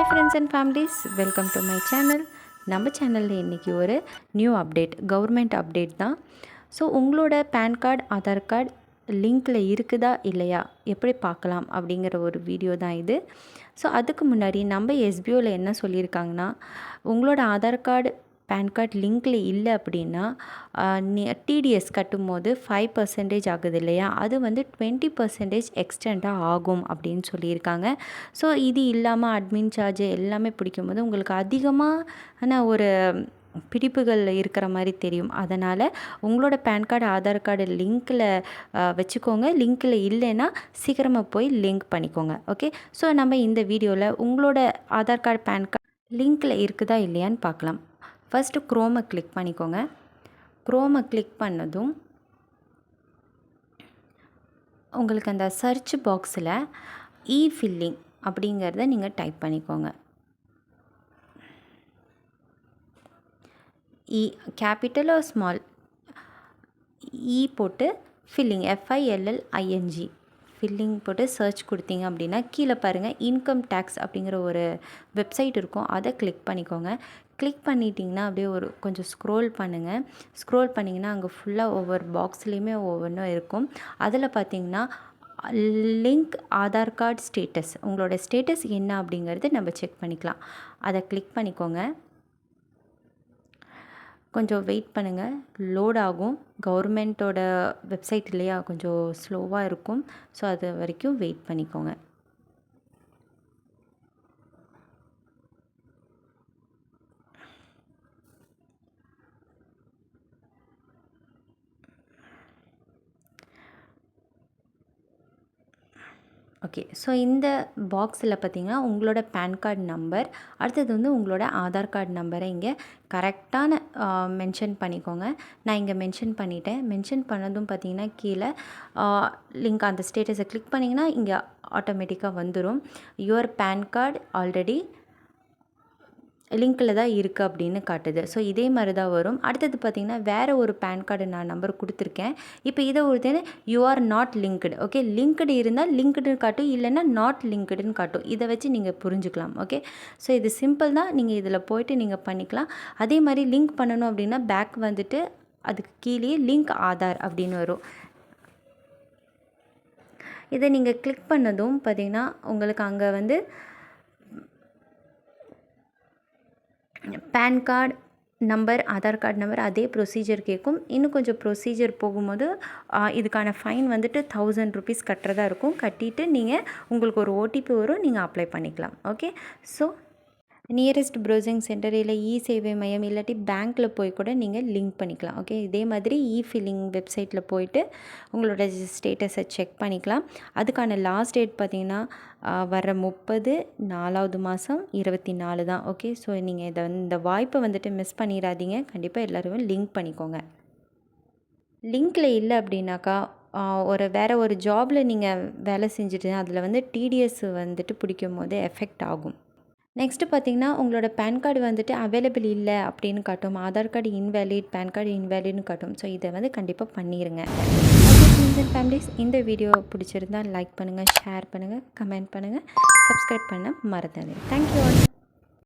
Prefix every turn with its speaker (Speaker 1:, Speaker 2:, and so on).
Speaker 1: Hi friends and families, welcome to my channel. நம்ம சேனலில் இன்றைக்கி ஒரு நியூ அப்டேட், கவர்மெண்ட் அப்டேட் தான். ஸோ உங்களோட பேன் கார்டு, ஆதார் கார்டு லிங்க்கில் இருக்குதா இல்லையா, எப்படி பார்க்கலாம் அப்படிங்கிற ஒரு வீடியோ தான் இது. ஸோ அதுக்கு முன்னாடி நம்ம எஸ்பிஓவில் என்ன சொல்லியிருக்காங்கன்னா, உங்களோட ஆதார் கார்டு பேன் கார்டு லிங்க்கில் இல்லை அப்படின்னா டிடிஎஸ் கட்டும்போது 5% ஆகுது இல்லையா, அது வந்து 20% எக்ஸ்டெண்டாக ஆகும் அப்படின்னு சொல்லியிருக்காங்க. ஸோ இது இல்லாமல் அட்மின் சார்ஜ் எல்லாமே பிடிக்கும்போது உங்களுக்கு அதிகமான ஒரு பிடிப்புகள் இருக்கிற மாதிரி தெரியும். அதனால் உங்களோட பேன் கார்டு, ஆதார் கார்டு லிங்க்கில் வச்சுக்கோங்க. லிங்க்கில் இல்லைன்னா சீக்கிரமாக போய் லிங்க் பண்ணிக்கோங்க. ஓகே, ஸோ நம்ம இந்த வீடியோவில் உங்களோட ஆதார் கார்டு, பேன் கார்டு லிங்க்கில் இருக்குதா இல்லையான்னு பார்க்கலாம். ஃபஸ்ட்டு க்ரோமை கிளிக் பண்ணிக்கோங்க. க்ரோமை கிளிக் பண்ணதும் உங்களுக்கு அந்த சர்ச் பாக்ஸில் ஃபில்லிங் அப்படிங்கிறத நீங்கள் டைப் பண்ணிக்கோங்க. கேபிட்டல் ஆர் ஸ்மால் போட்டு ஃபில்லிங் FILLING ஃபில்லிங் போட்டு சர்ச் கொடுத்தீங்க அப்படின்னா கீழே பாருங்கள் இன்கம் டேக்ஸ் அப்படிங்கிற ஒரு வெப்சைட் இருக்கும். அதை கிளிக் பண்ணிக்கோங்க. கிளிக் பண்ணிட்டிங்கன்னா அப்படியே கொஞ்சம் ஸ்க்ரோல் பண்ணுங்கள். ஸ்க்ரோல் பண்ணிங்கன்னா அங்கே ஃபுல்லாக ஒவ்வொரு பாக்ஸ்லேயுமே ஒவ்வொன்றும் இருக்கும். அதில் பார்த்திங்கன்னா லிங்க் ஆதார் கார்டு ஸ்டேட்டஸ், உங்களோட ஸ்டேட்டஸ் என்ன அப்படிங்கிறது நம்ம செக் பண்ணிக்கலாம். அதை கிளிக் பண்ணிக்கோங்க. கொஞ்சம் வெயிட் பண்ணுங்கள், லோட் ஆகும். கவர்மெண்ட்டோட வெப்சைட் இல்லையா, கொஞ்சம் ஸ்லோவாக இருக்கும். ஸோ அது வரைக்கும் வெயிட் பண்ணிக்கோங்க. ஓகே, ஸோ இந்த பாக்ஸில் பார்த்திங்கன்னா உங்களோட பேன் கார்டு நம்பர், அடுத்தது வந்து உங்களோட ஆதார் கார்டு நம்பரை இங்கே கரெக்டான மென்ஷன் பண்ணிக்கோங்க. நான் இங்கே மென்ஷன் பண்ணிட்டேன். மென்ஷன் பண்ணதும் பார்த்திங்கன்னா கீழே லிங்க் அந்த ஸ்டேட்டஸை கிளிக் பண்ணிங்கன்னா இங்கே ஆட்டோமேட்டிக்காக வந்துடும். யுவர் பேன் கார்டு ஆல்ரெடி லிங்க்கில் தான் இருக்குது அப்படின்னு காட்டுது. ஸோ இதே மாதிரி தான் வரும். அடுத்தது பார்த்திங்கன்னா வேறு ஒரு பேன் கார்டு நான் நம்பர் கொடுத்துருக்கேன். இப்போ இதை ஒருத்தர் you are not linked. Okay, linked இருந்தால் லிங்க்டுன்னு காட்டும், இல்லைன்னா நாட் லிங்க்டுன்னு காட்டும். இதை வச்சு நீங்கள் புரிஞ்சுக்கலாம். ஓகே, ஸோ இது சிம்பிள் தான். நீங்கள் இதில் போய்ட்டு நீங்கள் பண்ணிக்கலாம். அதே மாதிரி லிங்க் பண்ணணும் அப்படின்னா பேக் வந்துட்டு அதுக்கு கீழே லிங்க் ஆதார் அப்படின்னு வரும். இதை நீங்கள் கிளிக் பண்ணதும் பார்த்திங்கன்னா உங்களுக்கு அங்கே வந்து PAN card number, Aadhaar card number அதே ப்ரொசீஜர் கேட்கும். இன்னும் கொஞ்சம் ப்ரொசீஜர் போகும்போது இதுக்கான ஃபைன் வந்துட்டு 1000 rupees கட்டுறதா இருக்கும். கட்டிட்டு நீங்கள் உங்களுக்கு ஒரு OTP வரும், நீங்கள் அப்ளை பண்ணிக்கலாம். Okay, so nearest browsing centre இல்லை சேவை மையம் இல்லாட்டி பேங்க்கில் போய் கூட நீங்கள் லிங்க் பண்ணிக்கலாம். ஓகே, இதே மாதிரி ஃபில்லிங் வெப்சைட்டில் போயிட்டு உங்களோட ஸ்டேட்டஸை செக் பண்ணிக்கலாம். அதுக்கான லாஸ்ட் டேட் பார்த்திங்கன்னா வர 30 4வது மாதம் 24 தான். ஓகே, ஸோ நீங்கள் இந்த வாய்ப்பை வந்துட்டு மிஸ் பண்ணிடாதீங்க. கண்டிப்பாக எல்லோரும் லிங்க் பண்ணிக்கோங்க. லிங்க்கில் இல்லை அப்படின்னாக்கா வேறு ஒரு ஜாபில் நீங்கள் வேலை செஞ்சுட்டு அதில் வந்து TDS வந்துட்டு பிடிக்கும் போது எஃபெக்ட் ஆகும். நெக்ஸ்ட்டு பார்த்திங்கன்னா உங்களோட பேன் கார்டு வந்துட்டு அவைலபிள் இல்லை அப்படின்னு காட்டும். Aadhaar card invalid, PAN card இன்வேலிட்னு காட்டும். ஸோ இதை வந்து கண்டிப்பாக பண்ணிடுங்க. ஃபேமிலிஸ், இந்த வீடியோ பிடிச்சிருந்தால் லைக் பண்ணுங்கள், ஷேர் பண்ணுங்கள், கமெண்ட் பண்ணுங்கள், சப்ஸ்கிரைப் பண்ண மறந்துடாதீங்க. Thank you all.